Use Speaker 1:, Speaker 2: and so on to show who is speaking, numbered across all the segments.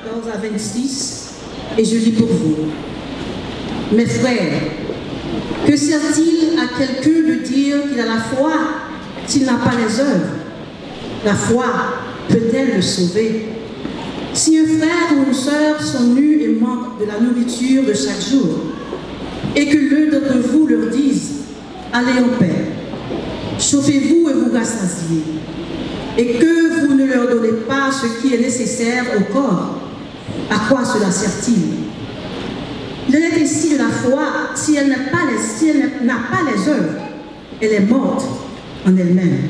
Speaker 1: 14 à 26, et je lis pour vous. Mes frères, que sert-il à quelqu'un de dire qu'il a la foi s'il n'a pas les œuvres? La foi peut-elle le sauver? Si un frère ou une sœur sont nus et manquent de la nourriture de chaque jour, et que l'un d'entre vous leur dise « Allez en paix, chauffez-vous et vous rassasiez », et que vous ne leur donnez pas ce qui est nécessaire au corps, à quoi cela sert-il? Il en est ainsi de la foi, si elle n'a pas les œuvres, elle est morte en elle-même.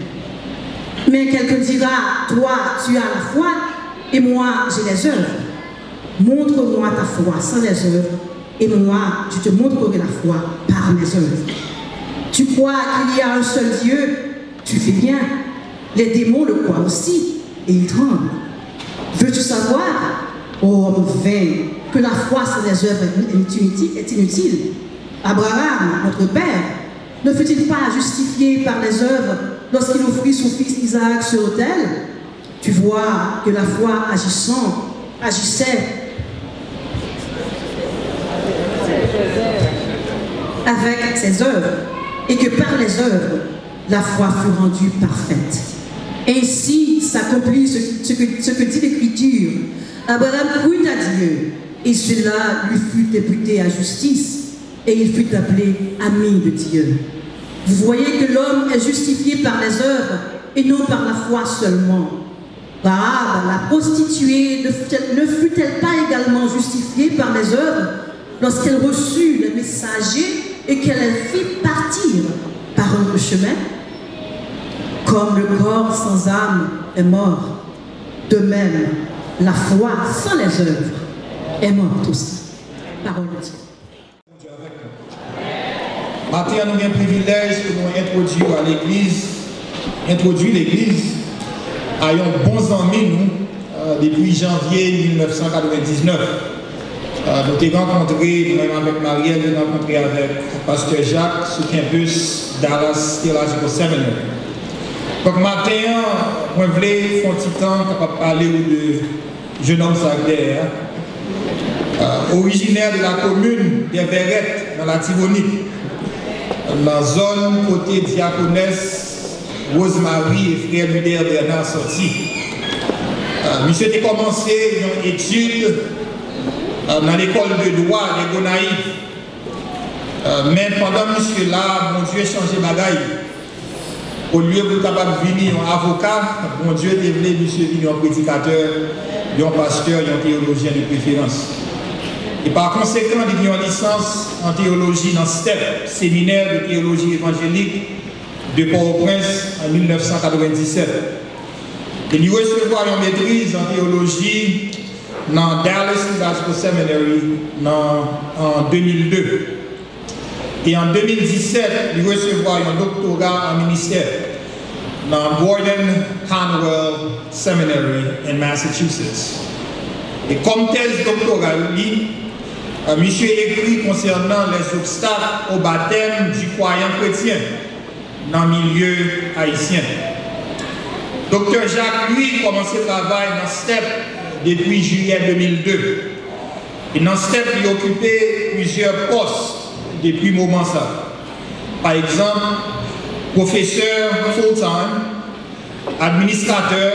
Speaker 1: Mais quelqu'un dira, toi tu as la foi, et moi j'ai les œuvres. Montre-moi ta foi sans les œuvres, et moi je te montrerai la foi par mes œuvres. Tu crois qu'il y a un seul Dieu, tu fais bien. Les démons le croient aussi, et ils tremblent. Veux-tu savoir, ô homme vain, que la foi sans les œuvres est inutile? Abraham, notre père, ne fut-il pas justifié par les œuvres lorsqu'il offrit son fils Isaac sur l'autel? Tu vois que la foi agissait avec ses œuvres, et que par les œuvres, la foi fut rendue parfaite. Ainsi s'accomplit ce que dit l'Écriture. Abraham crut à Dieu, et cela lui fut imputé à justice, et il fut appelé ami de Dieu. Vous voyez que l'homme est justifié par les œuvres, et non par la foi seulement. Rahab, la prostituée, ne fut-elle pas également justifiée par les œuvres lorsqu'elle reçut les messagers et qu'elle les fit partir par un chemin? Comme le corps sans âme est mort, de même, la foi sans les œuvres est morte aussi. Parole de Dieu.
Speaker 2: Matin, nous avons un privilège que nous introduire l'Église à un bon ami, nous, depuis janvier 1999. Nous avons rencontré, même avec Marielle, nous avons rencontré avec Pasteur Jacques sur le campus Dallas Theological Seminary. Donc, matin, je voulais faire un petit temps pour parler de jeune homme Sagler, originaire de la commune des Verrettes, dans la Tibonite, dans la zone côté diaconesse Rosemary et frère Muller Bernard sorti. Monsieur a commencé une étude dans l'école de droit de Gonaïve. Mais pendant monsieur là, mon Dieu a changé bagaille. Au lieu de capable venir un avocat, mon Dieu a développé monsieur venir un prédicateur, un pasteur, un théologien de préférence. Et par conséquent, il y a une licence en théologie dans STEP, séminaire de théologie évangélique de Port-au-Prince en 1997. Et il recevoir une maîtrise en théologie dans Dallas Theological Seminary en 2002. Et en 2017, il recevoir un doctorat en ministère dans Gordon-Conwell Seminary in Massachusetts. Et comme thèse doctorale, monsieur écrit concernant les obstacles au baptême du croyant chrétien dans le milieu haïtien. Docteur Jacques, lui, commencé le travail dans STEP depuis juillet 2002. Et dans STEP, il occupait plusieurs postes depuis ce moment ça. Par exemple, professeur full-time, administrateur,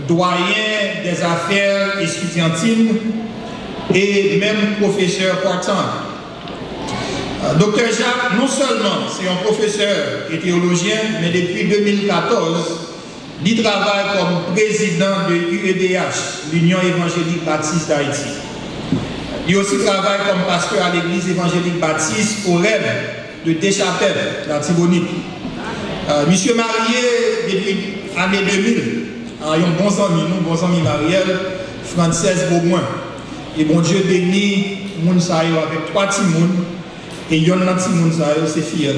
Speaker 2: doyen des affaires estudiantines et même professeur part-time. Docteur Jacques, non seulement c'est un professeur et théologien, mais depuis 2014, il travaille comme président de l'UEDH, l'Union évangélique baptiste d'Haïti. Il aussi travaille comme pasteur à l'église évangélique baptiste au REM de Deschapelles, la Tibonite. Monsieur marié depuis l'année 2000, un bon ami Marielle, Frances Beaumoin. Et bon Dieu bénit Mounsaïo avec 3 timouns. Et il y a un petit monde, c'est fier.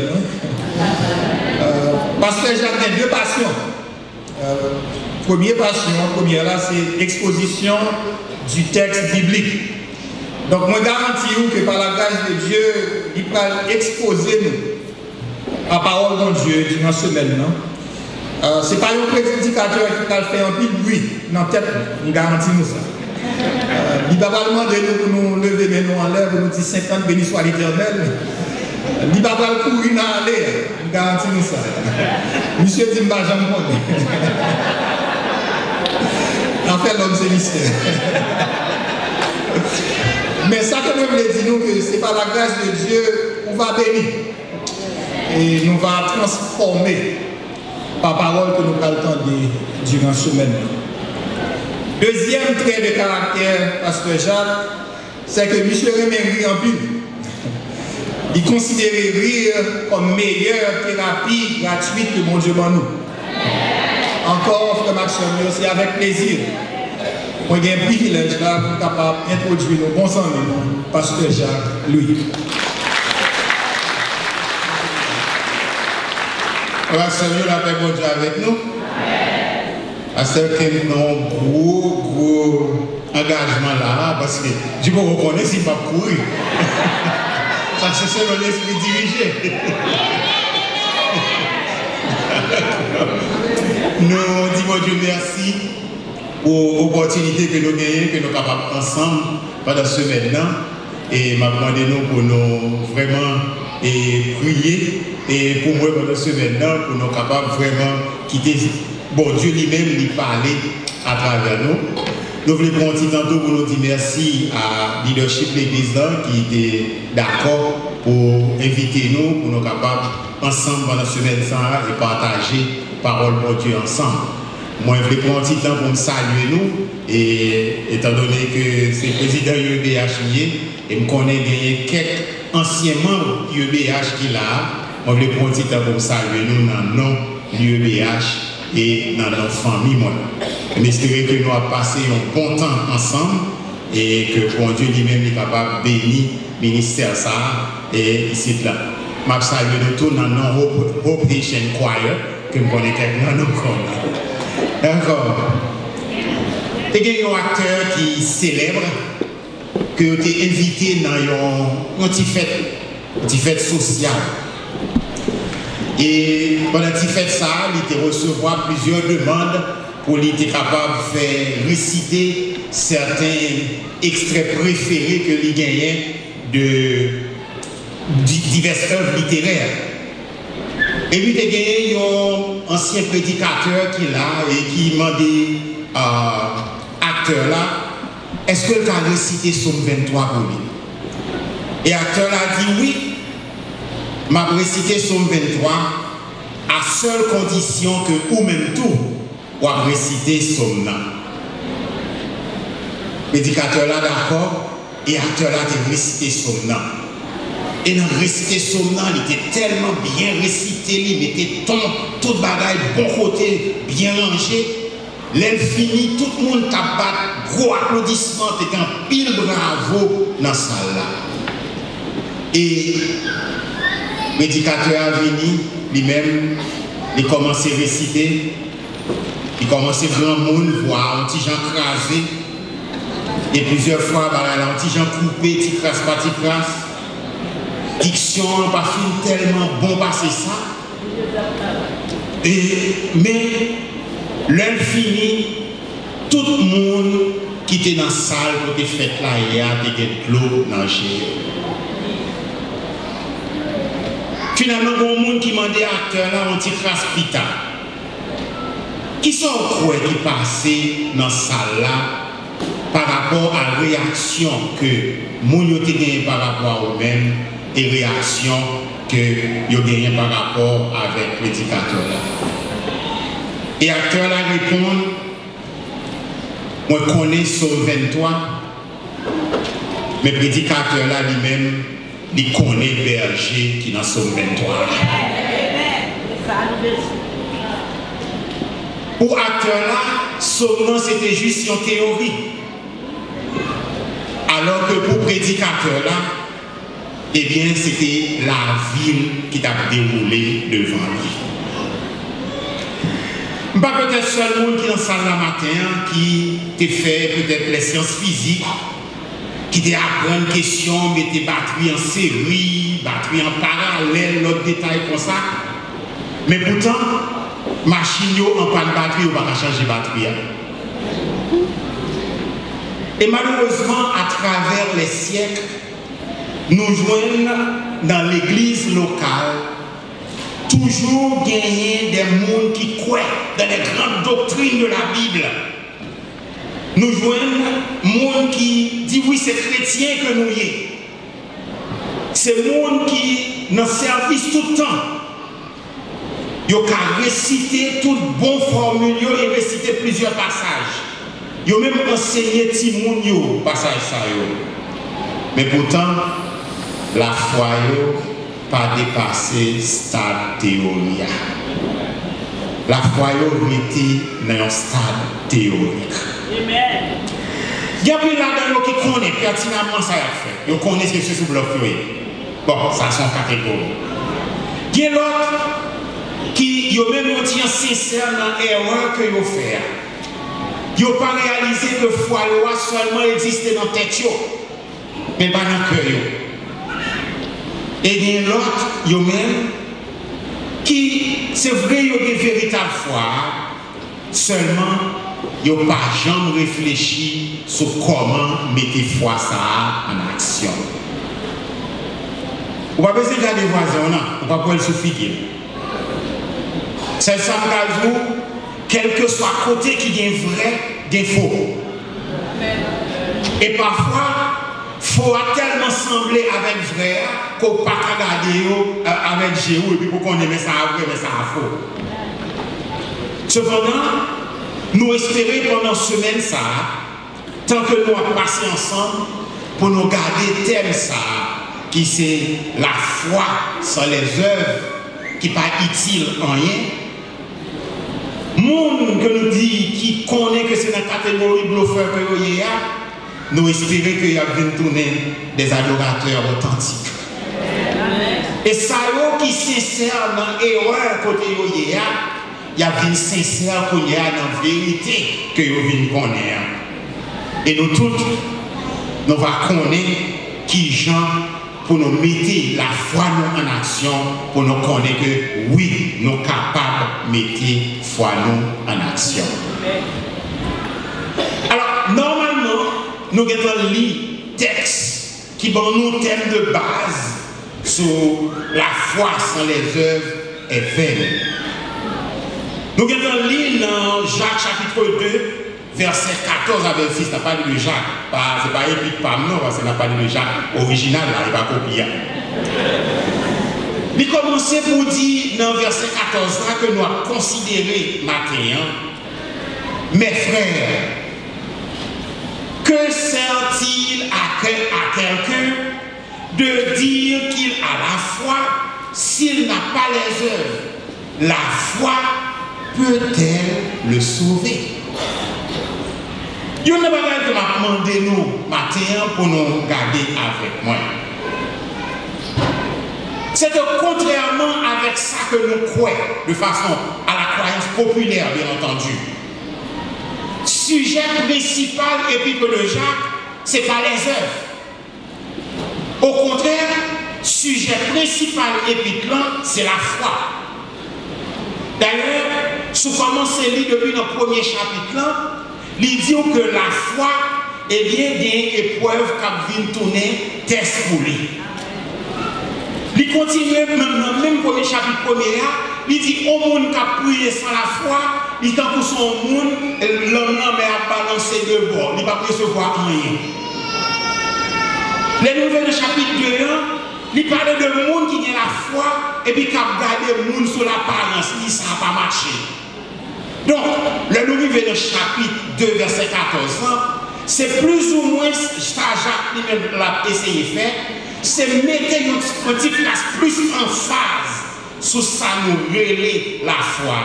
Speaker 2: Pasteur Jacques a 2 passions. Première là, c'est l'exposition du texte biblique. Donc, moi garantis que par la grâce de Dieu, il va exposer nous la parole de Dieu durant la semaine. Ce n'est pas un prédicateur qui va faire un peu de bruit dans la tête, nous garantissons ça. Il va pas demander nous pour nous lever les mains en l'air, pour nous dire 50 béni soit l'Éternel. Il va pas courir dans l'air, je garantis nous ça. Monsieur dit, je ne vais jamais connaître. En fait, l'homme, c'est mystère. Mais ça que je voulais dire, nous, que c'est par la grâce de Dieu qu'on va bénir. Et nous va transformer par parole que nous allons entendre durant ce semaine. Deuxième trait de caractère, Pasteur Jacques, c'est que M. Rémy rit en pile. Il considérait rire comme meilleure thérapie gratuite que mon Dieu m'en nous. Encore, frère Maxime, c'est avec plaisir. Moi, j'ai un privilège là pour capable d'introduire nos bons amis, Pasteur Jacques, lui.
Speaker 3: On va saluer la paix de Dieu avec nous. À ceux qui ont un gros engagement là, parce que je peux reconnaître s'il ne va pas courir. Ça, c'est selon l'esprit dirigé. Nous disons Dieu merci pour l'opportunité que nous gagnons, que nous sommes capables ensemble pendant ce semaine-là. Et m'a demandé nous pour nous vraiment prier. Et pour moi, pendant ce semaine-là, pour nous capables vraiment quitter bon Dieu lui-même, lui parler à travers nous. Nous voulons prendre un petit temps pour nous dire merci à leadership de l'Église qui était d'accord pour inviter nous, pour nous capables ensemble pendant ce semaine et partager parole de Dieu ensemble. Moi, je voulais prendre un petit temps pour me saluer nous, et étant donné que c'est le président UEBH et me connaît gagné quelques anciens membres UEBH qui là, moi, je voulais prendre un petit temps pour me saluer nous dans le nom de l'UEBH et dans notre famille. J'espère que nous avons passé un bon temps ensemble et que bon Dieu lui-même est capable de bénir le ministère ça et ici là. Je salue nous tous dans le nom Hope Haitian Choir que je connais quelqu'un nous connaît. D'accord. Il y a un acteur qui célèbre que tu es invité dans une petite fête sociale. Et pendant cette fête, il te recevoir plusieurs demandes pour lui être capable de faire réciter certains extraits préférés que lui gagnait de diverses œuvres littéraires. Et puis, il y a gagné un ancien prédicateur qui est là et qui m'a dit acteur là, est-ce que tu as récité Psaume 23 pour lui? Et l'acteur a dit oui, m'a récité Psaume 23 à seule condition que ou même tout ou à réciter Psaume là. Prédicateur là d'accord et l'acteur là a récité Psaume là. Et dans réciter Psaume là, il était tellement bien récité, il mettait tout bagaille bon côté, bien rangé. L'aile fini, tout le monde tabat, gros applaudissements, c'était un pile bravo dans la salle là. Et le prédicateur a venu, lui-même, il commençait à réciter, il commençait à grand monde voir, un petit gens crasé, et plusieurs fois, un petit gens coupé, petit crasse, pas petit crasse. Diction, pas film tellement bon passer ça. Mais l'heure finie, tout le monde qui était dans la salle pour te faire là, il y a de l'eau dans le chien. Finalement, il y a un monde qui m'a dit à acteur là, on tire raspita. Qui sont quoi qui passaient dans la salle là par rapport à la réaction que moun yo te gagné par rapport au même et réaction que yo gagné par rapport avec le prédicateur là. Et acteur là répond, moi connais Psaume 23, mais le prédicateur là lui-même, il connaît berger qui est dans Psaume 23. Pour acteur là, Psaume c'était juste une théorie. Alors que pour prédicateur là, eh bien c'était la ville qui t'a déroulé devant lui. Pas peut-être seul monde qui est dans la salle la matin, qui t'a fait peut-être les sciences physiques, qui t'a appris une question, mettez batterie en série, batterie en parallèle, l'autre détail comme ça. Mais pourtant, machine en panne batterie, on va pas changer batterie. Et malheureusement, à travers les siècles, nous joignons dans l'église locale toujours gagner des mondes qui croient dans les grandes doctrines de la Bible. Nous joignons monde qui dit oui, c'est chrétien que nous y est. C'est monde qui nous service tout le temps. Ils ont récité tout bon formule et récité plusieurs passages. Ils ont même enseigné Timoun yo passage ça yo. Mais pourtant, la foi yo pas dépassé stade théorie. La foi yo était dans un stade théorique. Amen. Il y a plus là-dedans qui connaissent pertinemment ça a fait. Ils connaissent ce que c'est sous bloc. Bon, ça sont catégories. Il y a l'autre qui ont même été sincères dans l'erreur que ils ont fait. Ils n'ont pas réalisé que la foi seulement existait dans la tête, mais pas dans le cœur. Et il y a l'autre, ils même qui, c'est vrai, ils ont des véritables foi, seulement ils n'ont pas jamais réfléchi sur comment mettre foi ça en action. On va pas besoin de garder les voisins, on va pas le suffire. C'est ça que quel que soit côté qui est vrai, il est faux. Et parfois, il faut tellement sembler avec vrai qu'on ne peut pas regarder avec Jéhu et puis pour qu'on aime ça à vrai, mais ça à faux. Cependant, nous espérons pendant cette semaine ça, tant que nous allons passer ensemble, pour nous garder thème ça, qui c'est la foi sans les œuvres, qui n'est pas utile en rien. Monde que nous dit qui connaît que c'est dans la catégorie bluffeur que vous y a, nous espérons qu'il y a bien tourner des adorateurs authentiques. Et ça qui sincère dans l'erreur côté vous y a, il y a bien sincère qu'il y a dans la vérité que vous venez connaître. Et nous tous, nous allons connaître qui gens pour nous mettre la foi nous en action, pour nous connaître que oui, nous sommes capables de mettre la foi nous en action. Alors, normalement, nous allons lire texte qui donne nous thème de base sur la foi sans les œuvres est vaine. Nous allons lire dans Jacques chapitre 2, verset 14 à 26, n'a pas lu de Jacques. Ce n'est pas épique par nous, parce que n'a pas lu de Jacques original, il n'est pas copié. Il commence pour dire dans verset 14 là, que nous avons considéré matin, mes frères, que sert-il à quelqu'un de dire qu'il a la foi s'il n'a pas les œuvres? La foi peut-elle le sauver? Il y a une chose que m'a demandé nous matin pour nous garder avec moi. C'est que contrairement avec ça que nous croyons, de façon à la croyance populaire, bien entendu, sujet principal épître de Jacques, ce n'est pas les œuvres. Au contraire, sujet principal épître, c'est la foi. D'ailleurs, si vous commencez à lire depuis le premier chapitre, il dit que la foi est bien des épreuves qui viennent tourner test pour lui. Il continue même le premier chapitre premier, il dit au monde qui a prié sans la foi, il dit pour son monde, l'homme a balancé de bord, il ne va pas recevoir rien. Les nouvelles chapitre 2, il parle de monde qui a la foi et puis qui a gardé le monde sur l'apparence, il dit ça n'a pas marché. Donc, le nouveau chapitre 2, verset 14, c'est plus ou moins ça Jacques lui-même l'a essayé de faire, c'est mettre une petite place plus en phase sur ça nous relaie la foi,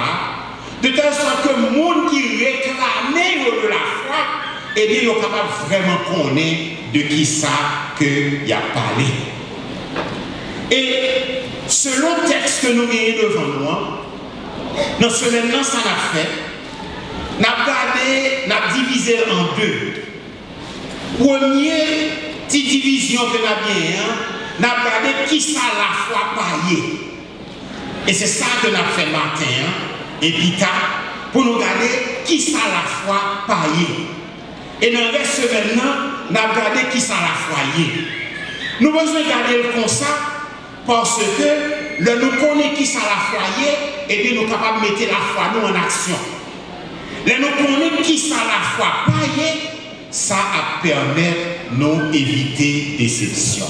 Speaker 3: de telle sorte que le monde qui réclamait de la foi, eh bien, il est capable vraiment connaître de qui ça qu'il a parlé. Et selon le texte que nous avons devant nous, dans ce moment, ça l'a fait. Nous avons divisé en deux. Première petite division que nous avons, nous avons regardé qui ça la foi paillée. Et c'est ça que nous avons fait matin, et puis pour nous regarder qui ça la foi paillée. Et dans le reste maintenant, nous avons regardé qui ça la foyer. Nous avons besoin de garder le comme ça parce que le nous connaissons qui ça la foyer et bien nous sommes capables de mettre la foi nous en action. Le nous connaissons qui ça la foi paye, ça a permis nous éviter déception.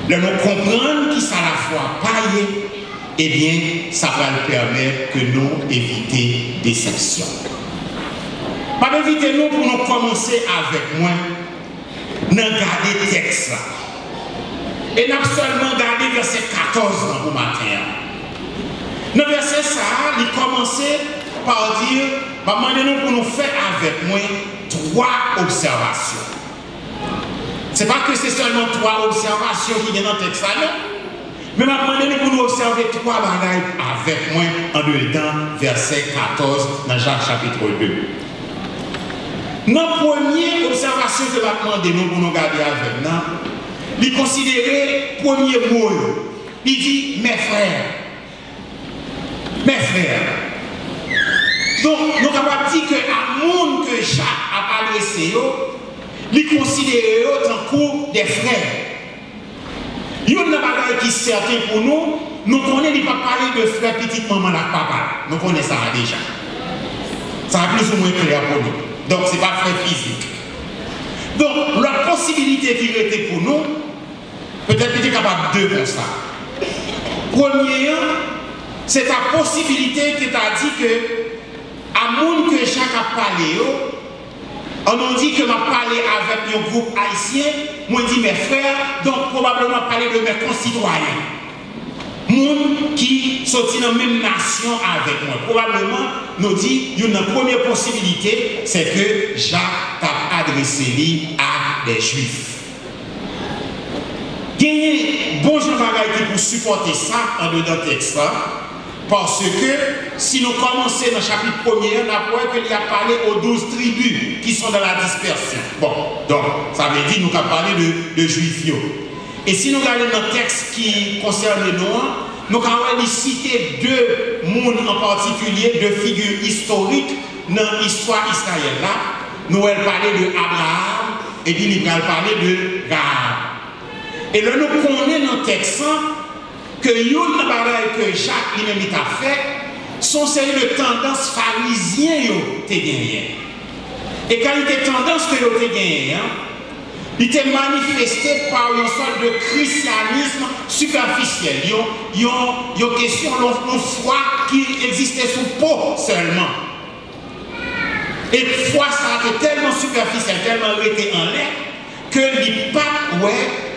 Speaker 3: Le nous comprendre qui ça la foi paye, eh bien ça va nous permettre que nous éviter déception. Pas éviter nous pour nous commencer avec moi, nous garder le texte là. Et nous seulement garder verset 14 pour matin. Dans verset ça, il commençait par dire, demandez-nous pour nous faire avec moi 3 observations. Ce n'est pas que c'est seulement 3 observations qui viennent dans le texte là, mais demandez-nous pour nous observer 3 bagailles avec moi en dedans verset 14 dans Jacques chapitre 2. Notre première observation que va demander nous pour nous garder avec nous, il considérait premier mot. Il dit mes frères. Mes frères. Donc, nous avons dit que à monde que Jacques a adressé, il considérait tant que des frères. Il y a une chose qui est certaine pour nous, nous connaissons pas parler de frère petite maman la papa. Nous connaissons ça déjà. Ça a plus ou moins clair pour nous. Donc, ce n'est pas frère physique. Donc, la possibilité qui était pour nous, peut-être que capable de deux comme ça. Premier, c'est la possibilité que tu as dit que, à monde que Jacques a parlé, on nous dit que m'a parlé avec un groupe haïtien, moi dit mes frères, donc probablement parler de mes concitoyens. Monde qui sont dans la même nation avec moi. Probablement, nous dit, une première possibilité, c'est que Jacques t'a adressé à des Juifs. Gagner bon Jean Bagaille pour supporter ça en dedans texte, parce que si nous commençons dans le chapitre 1er, on a qu'il y a parlé aux 12 tribus qui sont dans la dispersion. Bon, donc ça veut dire nous avons parlé de Juifs. Et si nous regardons dans le texte qui concerne nous avons cité 2 mondes en particulier, 2 figures historiques dans l'histoire israélienne. Nous allons parler de Abraham et puis nous allons parler de Rahab. Et là, nous connaissons dans le texte que une bagaille que Jacques lui-même a fait sont celles de tendances pharisiennes qui ont gagné. Et quand il y a tendance que vous avez gagné, il était manifesté par une sorte de christianisme superficiel. Il y a une question de foi qui existait sous peau seulement. Et foi, ça a été tellement superficiel, tellement été en l'air, que les pas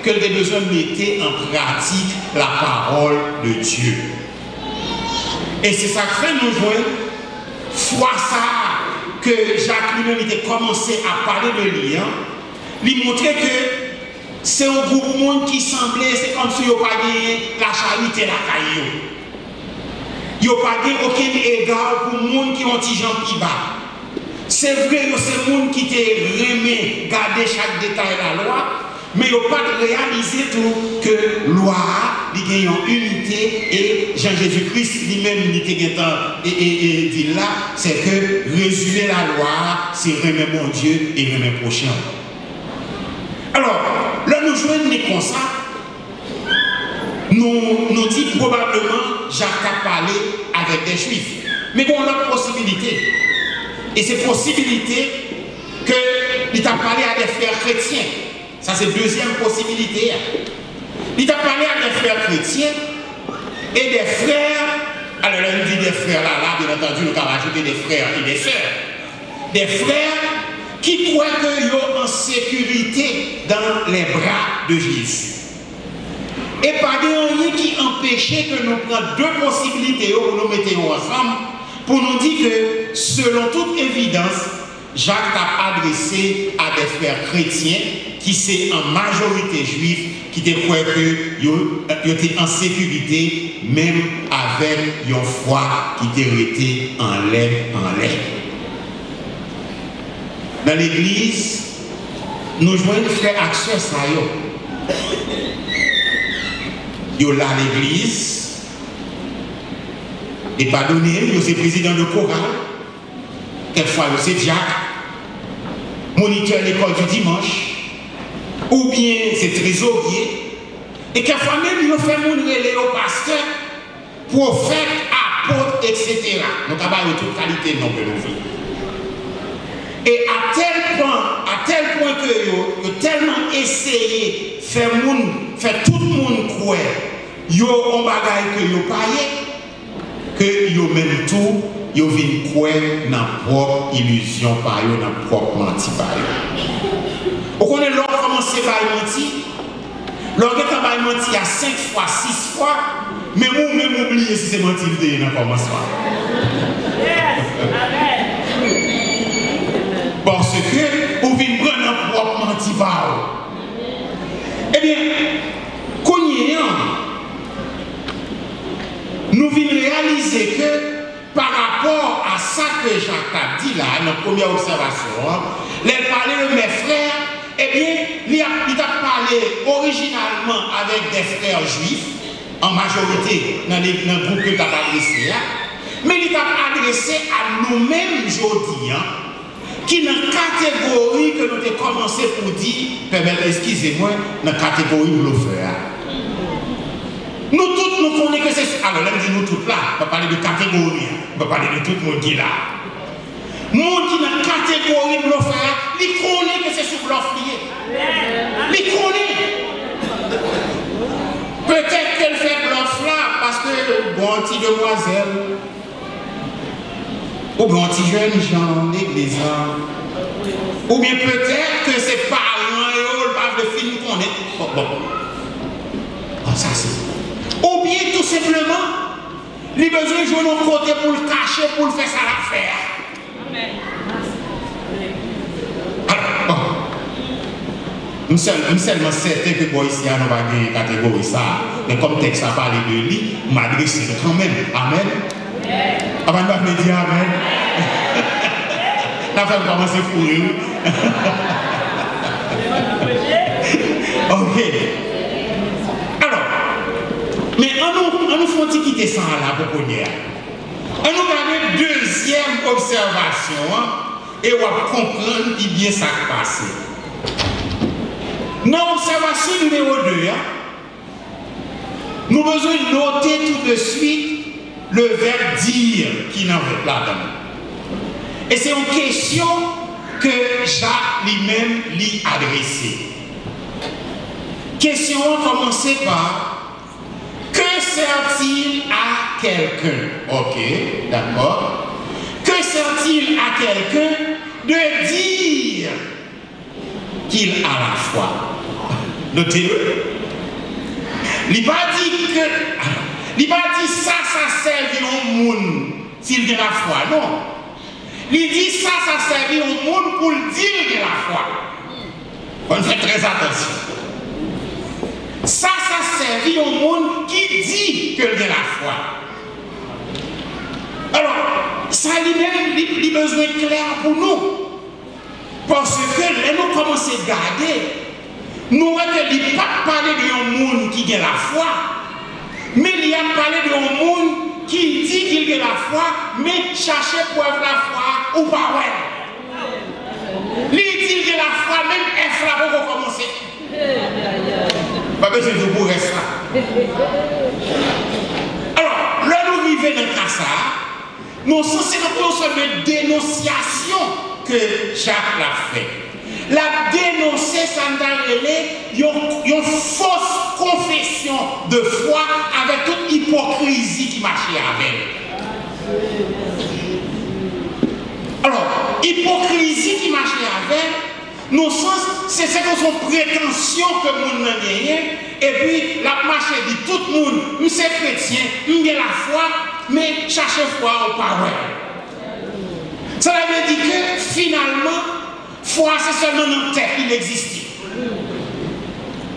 Speaker 3: que les besoins mettaient en pratique la parole de Dieu. Et c'est ça que fait nous jouer foi ça que Jacques lui-même était commencé à parler de lui. Lui montrer que c'est un groupe de monde qui semblait, c'est comme si il n'y a pas de la charité la caillou. Il n'y a pas aucun égard pour les gens qui ont des gens qui battent. C'est vrai que c'est les gens qui te remet garder chaque détail de la loi, mais il n'y a pas de réaliser tout que loi, il y a une unité et Jean-Jésus-Christ lui-même et dit là, c'est que résumer la loi, c'est remettre mon Dieu et remettre prochain. Alors, là nous jouons comme ça, nous dit probablement Jacques a parlé avec des Juifs. Mais bon, on a une possibilité. Et c'est possibilité qu'il a parlé à des frères chrétiens. Ça, c'est deuxième possibilité. Il a parlé à des frères chrétiens et des frères. Alors là, il dit des frères là, bien entendu, nous avons ajouté des frères et des sœurs. Des frères qui croient qu'ils sont en sécurité dans les bras de Jésus. Et pas de rien qui empêchait que nous prenions 2 possibilités pour nous mettre ensemble, pour nous dire que, selon toute évidence, Jacques a adressé à des frères chrétiens qui sont en majorité juifs, qui te croient qu'ils étaient en sécurité, même avec une foi qui était restée en l'air. Dans l'église, nous jouons des frères actions ça yo là l'église et pardonnez, yo c'est président de chorale, quelquefois yo c'est diacre, moniteur l'école du dimanche, ou bien c'est trésorier, et quelquefois même il fait mon relais au pasteur, prophète, apôtre, etc. Donc, il y a toute qualité non que nous vivons. Et à tel point que yo tellement essayé faire tout le monde croire, yo on bagaille que yo paye, que yo même tout, yo vinn croire dans propre illusion par yo, dans propre menti par yo. On connaît l'on commencer par menti, l'on est menti à 5 fois, 6 fois, mais vous même oubliez si c'est menti dans le commencement. Parce que vous venez prendre un propre menti par. Eh bien, nous venons réaliser que par rapport à ça que Jacques a dit là, dans la première observation, les parler de mes frères, eh bien, il a parlé originalement avec des frères juifs, en majorité dans le groupe que tu as adressé, mais il t'a adressé à nous-mêmes aujourd'hui, qui dans la catégorie que nous avons commencé pour dire, excusez-moi, dans la catégorie où nous faisons. Nous tous, nous connaissons que c'est... Alors, là, nous tous là, on va parler de catégorie, on va parler de tout le monde qui est là. Le monde qui est dans la catégorie où nous faisons, il connaît que c'est sous bluff lié. Il connaît. Peut-être qu'elle fait bluff là, parce que, bon, petite demoiselle, ou bien petit jeune gens l'église, ou bien peut-être que ses parents ne pas le film qu'on est. Bon. Ça c'est. Ou bien tout simplement, il a besoin de jouer de côté pour le cacher, pour le faire ça l'affaire. Alors, bon. Nous sommes seulement certains que bon ici, on va gagner catégorie ça. Mais comme texte a parlé de lui, m'adresse quand même. Amen. Avant de me dire amen. La femme commence à courir. Ok. Alors, mais on nous faut quitter ça là pour qu'on y ait. On nous garde deuxième observation et on va comprendre qui bien ça passe. Dans l'observation numéro 2, nous avons besoin de noter tout de suite le verbe dire qui n'en veut pas dans. Et c'est une question que Jacques lui-même lui adressée. Question commencée par que sert-il à quelqu'un? Ok, d'accord. Que sert-il à quelqu'un de dire qu'il a la foi? Notez-le. Il n'a pas dit que. Il n'a pas dit ça servit au monde s'il a la foi. Non. Il dit ça servit au monde pour dire qu'il a la foi. On fait très attention. Ça servit au monde qui dit qu'il a la foi. Alors, ça lui-même, il a besoin de clair pour nous. Parce que là, nous commençons à garder. Nous voyons qu'il n'a pas parlé d'un monde qui a la foi. Mais il a parlé d'un monde qui dit qu'il a la foi, mais chercher preuve la foi ou pas. Ouais. Il dit qu'il a la foi, même un frappe pour commencer. Pas besoin de vous rester là. Alors, là, nous vivons dans le cas ça, nous sommes censés une dénonciation que Jacques l'a fait. La dénoncer, ça nous une fausse confession de foi avec toute hypocrisie qui marchait avec. Alors, hypocrisie qui marchait avec, nos sens, c'est ce que son prétention que le monde a gagné, et puis la marche dit tout le monde, nous sommes chrétiens, nous avons la foi, mais cherchez foi au parole. Ça veut dire que finalement, foi, c'est seulement notre tête qui n'existe.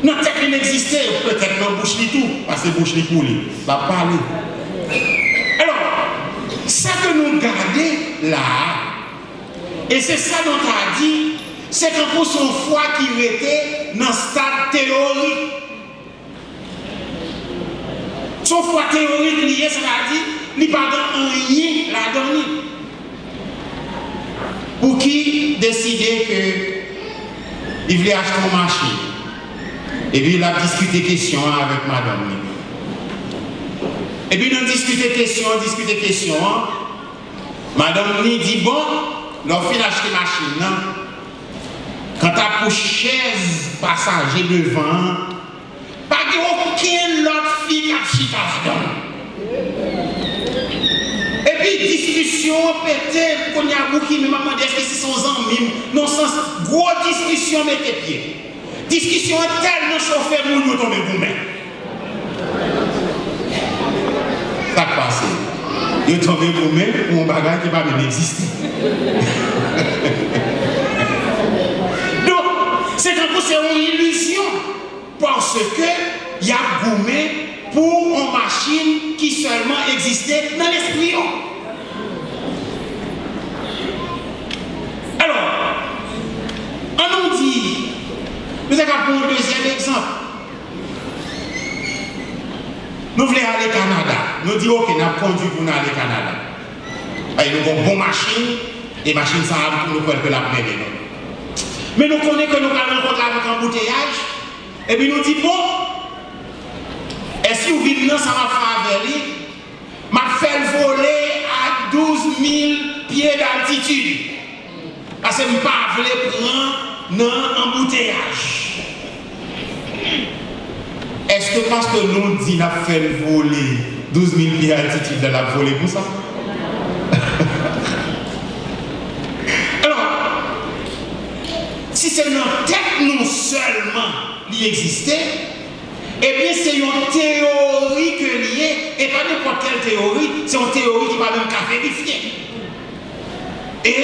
Speaker 3: Notre tête qui n'existe, peut-être dans la bouche ni tout, parce que la bouche ni pour lui, va parler. Alors, ça que nous gardons là, et c'est ça dont on a dit, c'est que pour son foi qui était dans le stade théorique. Son foi théorique lié, c'est-à-dire, il n'y a pas rien là-dedans. Pour qui décider que il voulait acheter une machine. Et puis il a discuté question avec madame. Et puis nous discuté question. Madame lui dit, bon, leur fin acheter machine, non? Quand tu as pour chaise passager devant, pas aucune autre fille qui a chita là-dedans. Et puis discussion pété, qu'on y a beaucoup qui me demandent est-ce que c'est son amis, non sens, gros discussion mettez pied. Discussion tellement chauffeur moun yo tombe goumé. Ça passe. Yo tombe goumé pour un bagage qui va même exister. Donc, c'est une illusion parce que il y a goumé pour une machine qui seulement existait dans l'esprit. Alors, on nous dit, nous avons un deuxième exemple. Nous voulons aller au Canada. Nous disons, ok, nous avons conduit pour aller au Canada. Nous avons une bonne machine, et la machine, ça a pour nous faire que la plaine. Mais nous connaissons que nous allons rencontrer avec un embouteillage, et puis nous disons, bon, est-ce que vous vivez dans ça m'a fait avec lui? M'a fait voler à 12 000 pieds d'altitude. Parce que je ne veux pas prendre un embouteillage. Est-ce que parce que nous dit qu'il a fait voler 12 000 pieds d'altitude, il a volé pour ça? Alors, si c'est notre tête, nous seulement qui existait, eh bien, c'est une théorie que liée, et pas n'importe quelle théorie, c'est une théorie qui va même qu'à vérifier. Et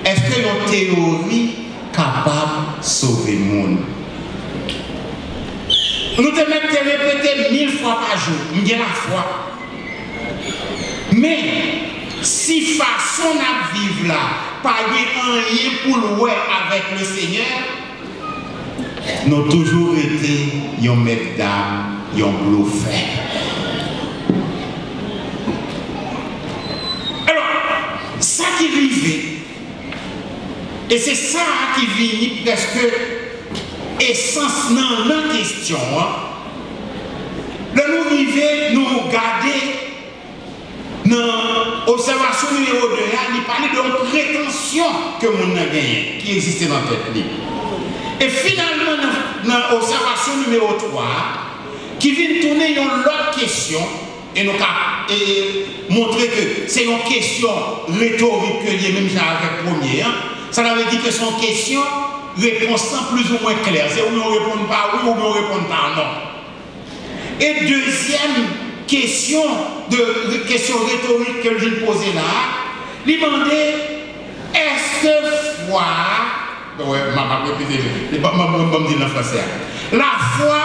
Speaker 3: est-ce que une théorie capable de sauver le monde? Nous te même te répéter 1000 fois par jour, nous avons la foi. Mais, si façon à vivre là, pas rien pour le avec le Seigneur, nous avons toujours été un maître d'âme, un bluffeur. Alors, ça qui arrive, et c'est ça qui vient presque essence dans la question. Le nous arriver, nous garder dans l'observation numéro 2, il parlait de prétention que nous avons gagné, qui existait dans notre tête. Et finalement, dans l'observation numéro 3, qui vient tourner une autre question, et nous montrer que c'est une question rhétorique que liée même avec la première. Ça veut dire que c'est une question, réponse plus ou moins claire. C'est où on répond pas oui ou on répond pas non. Et deuxième question rhétorique que je posais là, lui demander est-ce que foi. Ouais, je dire en français. La foi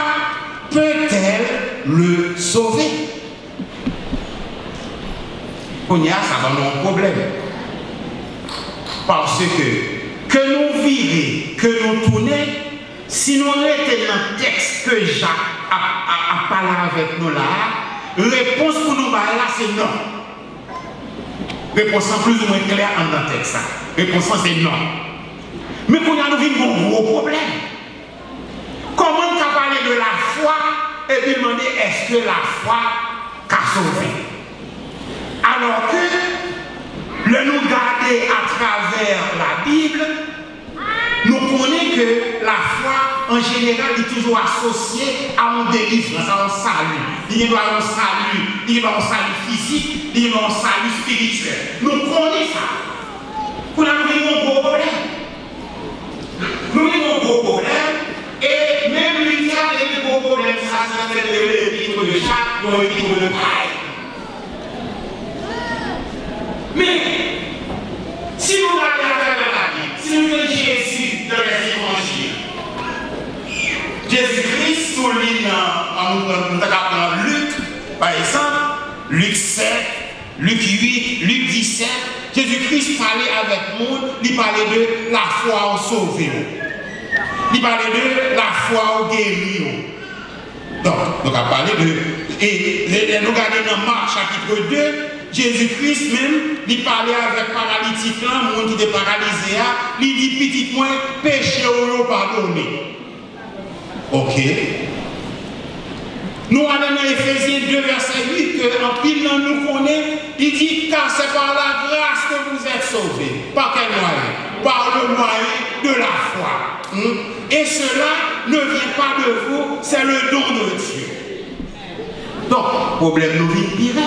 Speaker 3: peut-elle le sauver? On y a, ça va un problème. Parce que nous vivons, que nous tournons, si nous étions dans le texte que Jacques a parlé avec nous là, réponse pour nous là, c'est non. Réponse plus ou moins claire dans le texte. Réponse c'est non. Mais pour nous vivons un gros problème. Comment on peut parler de la foi et puis demander est-ce que la foi qu'a sauvé? Alors que le nous garder à travers la Bible, nous connaissons que la foi en général est toujours associée à un délivrance, à un salut. Il y a un salut, il y a un salut physique, il y a un salut spirituel. Nous connaissons ça. Pour nous vivons un gros problème. Nous avons un gros problème et même lui qui a des gros problèmes, ça fait l'épître de Jacques ou l'épître de Paï. Mais si nous regardons à travers la Bible, si nous voyons Jésus dans les évangiles, Jésus-Christ souligne en Luc, par exemple, Luc 7, Luc 8, Luc 17, Jésus-Christ parlait avec nous, il parlait de la foi au sauvé. Il parlait de la foi au guéri. Donc, on a parlé de. Et nous regardons dans Marc chapitre 2, Jésus-Christ même, il parlait avec paralytique là, le monde qui était paralysé, il dit petit moins, péché ou pardonné. Ok. Nous allons dans Éphésiens 2, verset 8, que en pile nous connaît, il dit car c'est par la grâce que vous êtes sauvés. Par quel moyen? Par le moyen de la foi. Et cela ne vient pas de vous, c'est le don de Dieu. Donc, problème nous vient pire.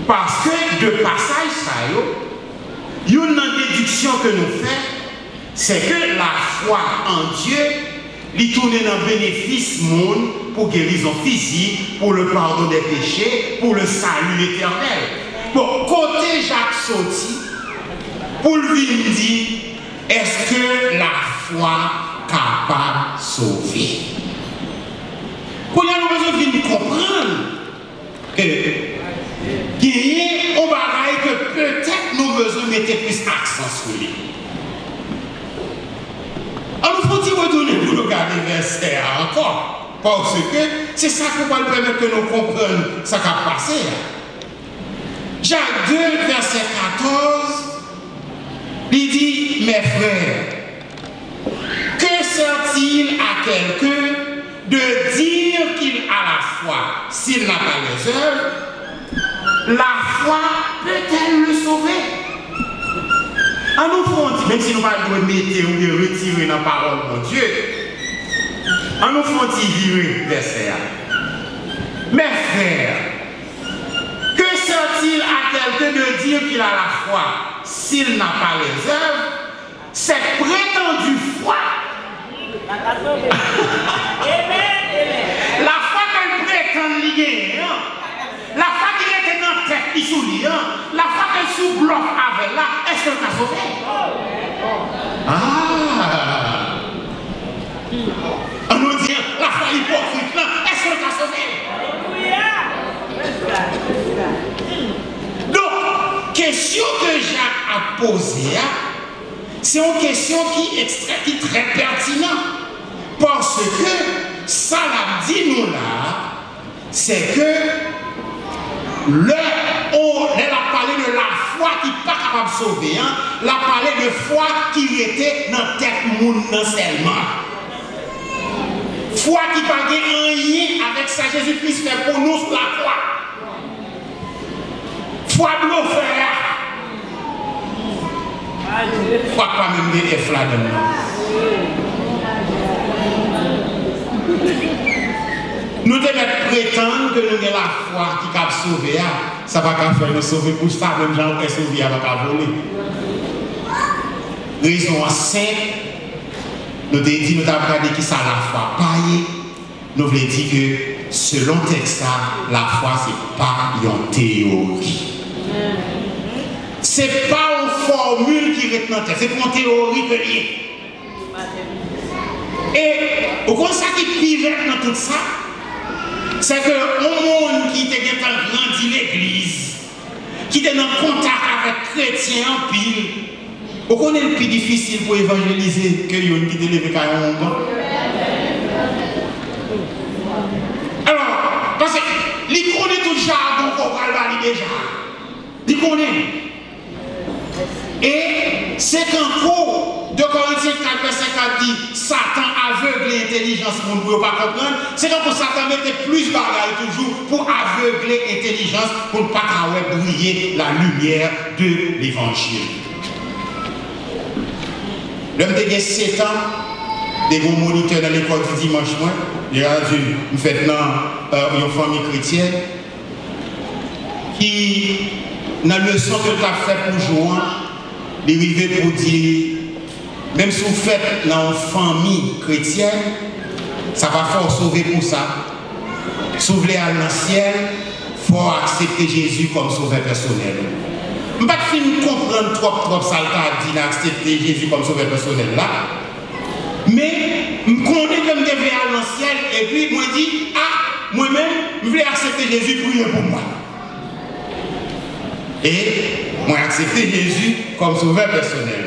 Speaker 3: Parce que de passage, ça y est, une déduction que nous faisons, c'est que la foi en Dieu, il tourne dans le bénéfice monde pour guérison physique, pour le pardon des péchés, pour le salut éternel. Bon, côté Jacques Sauty, pour le venir dire, est-ce que la foi capable de sauver? Pour nous avons besoin de comprendre que gagner, on va dire que peut-être nous avons besoin de mettre plus d'accent sur lui. Alors, il faut retourner pour nous garder verset encore. Parce que c'est ça qui va nous permettre que nous comprenions ce qui a passé. Jacques 2, verset 14, il dit, mes frères, que sert-il à quelqu'un de dire qu'il a la foi s'il n'a pas les œuvres? La foi peut-elle le sauver? En nous font, même si nous ne pouvons pas mettre ou de retirer la parole de Dieu, en nous font virer verset. Mes frères, que sert-il à quelqu'un de dire qu'il a la foi s'il n'a pas les œuvres? Cette prétendue foi. La foi qu'elle prétend lier, la foi qui était dans la tête qui soulie, la foi qu'elle sous-bloque avec là, est-ce qu'elle t'a sauvé? Ah! On nous dit, la foi hypocrite là, est-ce qu'elle t'a sauvé? Donc, question que Jacques a posée, c'est une question qui est très pertinente. Parce que ça l'a dit nous là, c'est que elle a parlé de la foi qui n'est pas capable de sauver, elle a parlé de foi qui était dans la tête monde seulement. Foi qui n'a pas rien avec ça Jésus-Christ fait pour nous sur la croix. Foi bluffée. Foi pas même des F là-dedans. Nous devons prétendre que nous avons la foi qui a sauvé, ça va pas faire nous sauver pour ça, même gens qui sont sauvés, ça va pas voler. Raison simple, nous avons dit, nous avons regardé qui ça la foi paille, nous voulons dire que selon le texte, la foi c'est pas une théorie. C'est pas une formule qui est dans le texte, c'est une théorie que rien. Et au contraire, ça qui pire dans tout ça, c'est que le monde qui était grandi l'église, qui était en contact avec chrétiens en pile, on connaît le plus difficile pour évangéliser que yon qui était levé quand même. Alors, parce que il connaît tout le jargon qu'on va le déjà. Il connaît. Et c'est qu'en cours de Corinthiens 4, verset 4 dit Satan aveugle l'intelligence pour ne pas comprendre. C'est quand Satan mettait plus de bagaille toujours pour aveugler l'intelligence pour ne pas briller la lumière de l'évangile. L'homme de 7 ans, des bons moniteurs dans l'école du dimanche, il y a une fête dans une famille chrétienne qui, dans la leçon que tu as fait pour jouer, il est arrivé pour dire, même si vous faites dans une famille chrétienne, ça va faire sauver pour ça. Sauver à l'ancien, il faut accepter Jésus comme sauveur personnel. Je ne vais pas comprendre trop ça dit d'accepter Jésus comme sauveur personnel là. Mais je connais comme des à l'ancien et puis je me dis, ah, moi-même, je vais accepter Jésus pour prier pour moi. Et moi accepter Jésus comme sauveur personnel.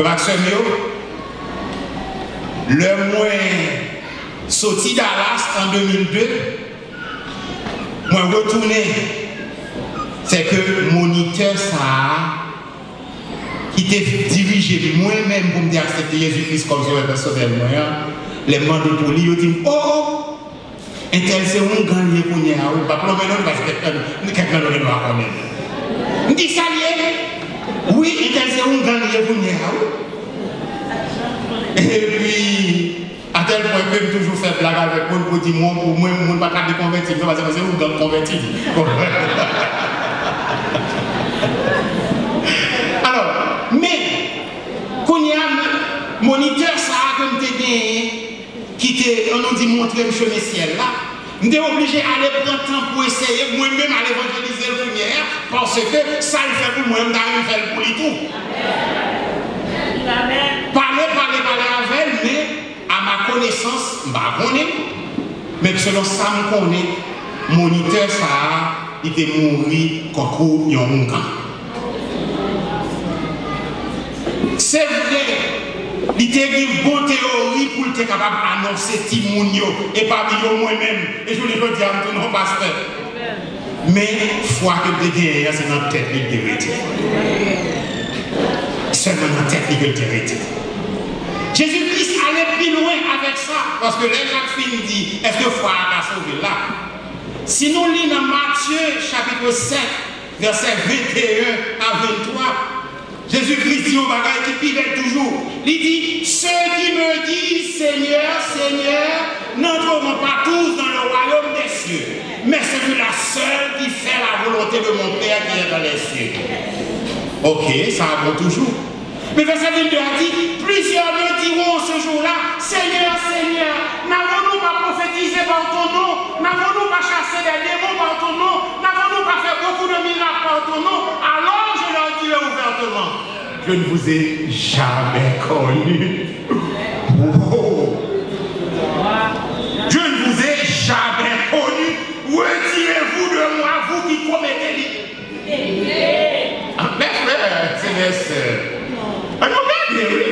Speaker 3: Maxime, le moins sorti Dallas en 2002, Moi, retourner, c'est que moniteur ça qui t'a dirigé moi-même pour me accepter Jésus-Christ comme sauveur personnel, les mandats pour lui, ils disent oh, un tel c'est un gagnant pour nous, pas pour nous, parce que quelqu'un ne va pas connaître. On dit ça, oui, un tel c'est un gagnant pour nous. Et puis, à tel point que je toujours faire blague avec moi pour dire moi, pour moi, je ne suis pas capable de convertir, parce que c'est un gagnant converti. Alors, mais, quand il y a un moniteur, ça a comme tu qui on nous dit montrer le chemin ciel là, on est obligé d'aller prendre temps pour essayer moi-même à évangéliser le premier, parce que ça le fait pour moi-même, d'aller faire pour lui tout. Parler avec elle, mais à ma connaissance, je ne connais pas. Mais selon ça, je connais, moniteur, ça a été mort quand il y a un cas. C'est vrai, il y a une bonne théorie pour être capable d'annoncer Timounio et parmi eux moi-même. Et je vous le dis à tout non pasteur. Mais il faut que vous ayez c'est dans la tête de vérité. Seulement dans la tête de vérité. Jésus-Christ allait plus loin avec ça. Parce que les Jacques dit, est-ce que il faut aller sauver là? Si nous lisons dans Matthieu chapitre 7, versets 21 à 23, Jésus-Christ dit au bagage qui pivait toujours. Il dit, ceux qui me disent Seigneur, Seigneur, n'entreront pas tous dans le royaume des cieux, mais celui-là seul qui fait la volonté de mon Père qui est dans les cieux. Ok, ça va toujours. Mais verset 22 a dit, plusieurs me diront ce jour-là, Seigneur, Seigneur, n'avons-nous pas prophétisé par ton nom? N'avons-nous pas chassé des démons par ton nom? N'avons-nous pas fait beaucoup de miracles par ton nom? Alors je leur dirai ouvertement, je ne vous ai jamais connu. Oh. Je ne vous ai jamais connu. Retirez-vous de moi, vous qui commettez les... Mes frères, c'est mes sœurs. Regardez, oui.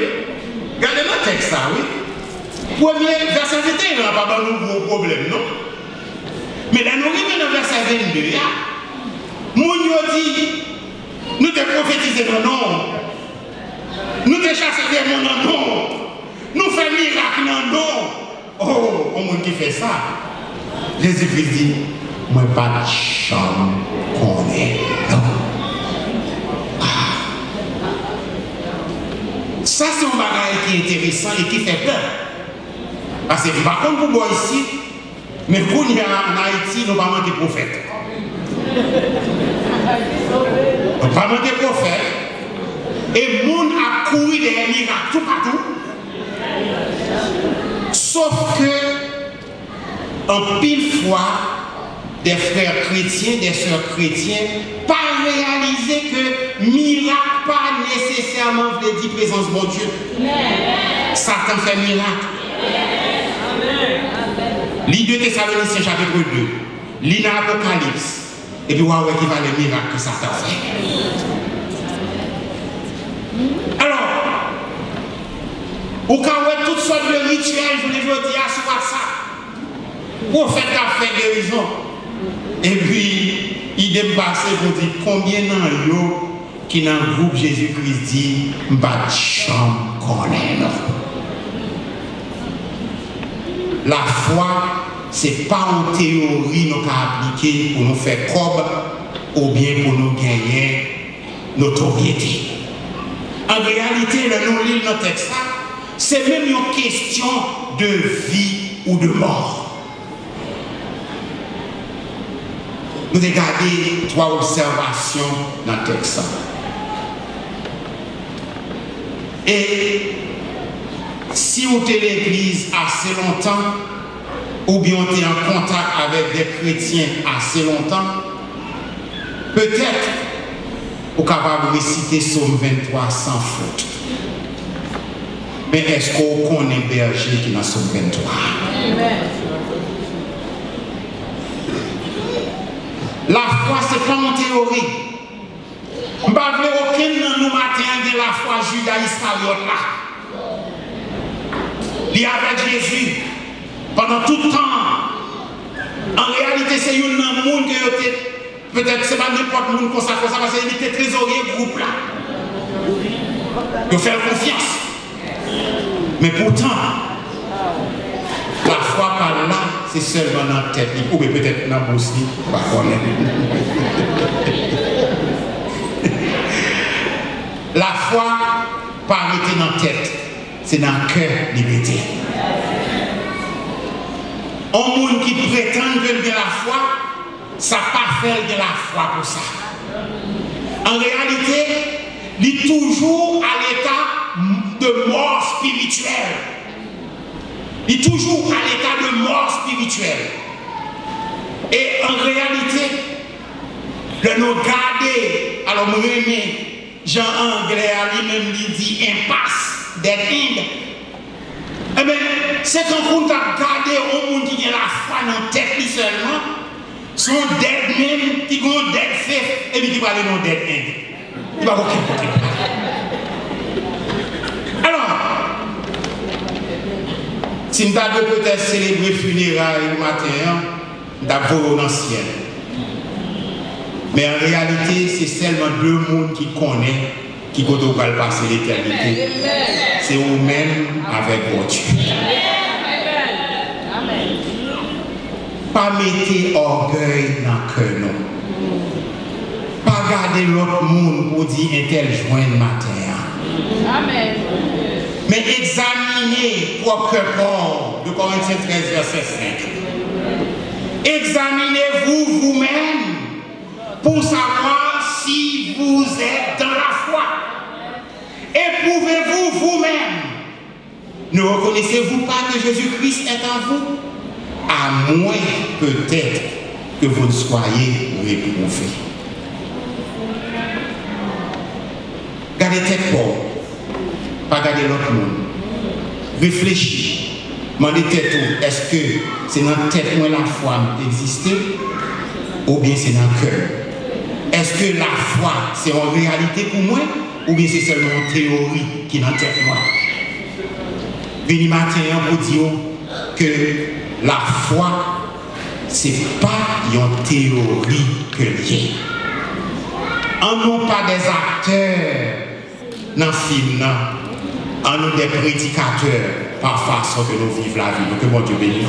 Speaker 3: Regardez notre texte, ça, oui. Premier verset 21, il n'y a pas de gros problème, non? Mais là, nous arrivons dans le verset 22, Mounio dit, nous te prophétisons dans le nom, nous te chassons des démons dans le nom, nous faisons miracle dans le nom. Oh, on monde qui fait ça. Jésus-Christ dit, moi pas de chambre qu'on est, non. Ça, c'est un bagage qui est intéressant et qui fait peur. Parce que, par contre, pour moi ici, mais quand on est en Haïti, nous ne pas manquer de prophètes. Nous ne pas manquer de prophètes. Et le monde a couru des miracles tout partout. Sauf que, en pile fois, des frères chrétiens, des sœurs chrétiens, pas réaliser que miracle pas nécessairement veut dire présence de mon Dieu. Satan fait miracle. Lis 2 Thessaloniciens chapitre 2. Lis dans l'Apocalypse. Et puis, voir qui va les miracles que Satan fait. Alors, au cas où toutes sortes de rituels, je voulais vous dire sur WhatsApp. Pour faire ta fait guérison. Et puis, il dépasse pour dire combien d'en qui dans le groupe Jésus-Christ dit, m'pas de chambre qu'on est. La foi, ce n'est pas en théorie nous appliquer pour nous faire cob ou bien pour nous gagner notoriété. En réalité, le nous-lit notre texte, c'est même une question de vie ou de mort. Nous regardons 3 observations dans le texte. Et si vous êtes l'église assez longtemps, ou bien vous êtes en contact avec des chrétiens assez longtemps, peut-être vous êtes capable de réciter Psaume 23 sans faute. Mais est-ce qu'on connaît berger qui est dans Psaume 23? Amen. La foi, ce n'est pas une théorie. Je ne veux pas aucun de nous matin de la foi Judas Iscariote là. Il est avec Jésus pendant tout le temps. En réalité, c'est un monde que peut-être c'est pas n'importe monde comme ça, parce qu'il était trésorier groupe là. Il fait confiance. Mais pourtant, la foi par là, c'est seulement dans la tête, ou peut-être dans la bouche, pas la foi, pas arrêter dans la tête, c'est dans le cœur limité. Un monde qui prétend que la foi, ça pas faire de la foi pour ça. En réalité, il est toujours à l'état de mort spirituelle. Il est toujours à l'état de mort spirituelle. Et en réalité, le nous garder, alors nous aimons, Jean Anglais a lui-même dit impasse, dead end. Eh bien, c'est quand on a gardé au monde qui a la foi dans la tête seulement, son dead man qui ont dead faith et puis qui va aller dans dead end. Il va aucun côté. Alors, si nous avons peut-être célébré funérailles le matin, nous avons dans le ciel. Mais en réalité, c'est seulement deux mondes qui connaissent qui vont passer l'éternité. C'est vous-même avec votre Dieu. Pas mettre orgueil dans le cœur, non. Pas garder l'autre monde pour dire un tel joint le matin. Amen. Mais examinez propre corps de Corinthiens 13, verset 5. Examinez-vous vous-même pour savoir si vous êtes dans la foi. Éprouvez-vous vous-même. Ne reconnaissez-vous pas que Jésus-Christ est en vous? À moins peut-être que vous ne soyez réprouvés. Gardez tête pauvre, pas garder l'autre monde. Réfléchis. Demandez tête où. Est-ce que c'est dans la tête où la foi existe ou bien c'est dans le cœur? Est-ce que la foi c'est en réalité pour moi ou bien c'est seulement une théorie qui est dans la tête moi? Venez matin pour dire que la foi c'est pas une théorie que liée. En nous pas des acteurs dans le film, en nous des prédicateurs par façon que nous vivons la vie. Que mon Dieu bénisse.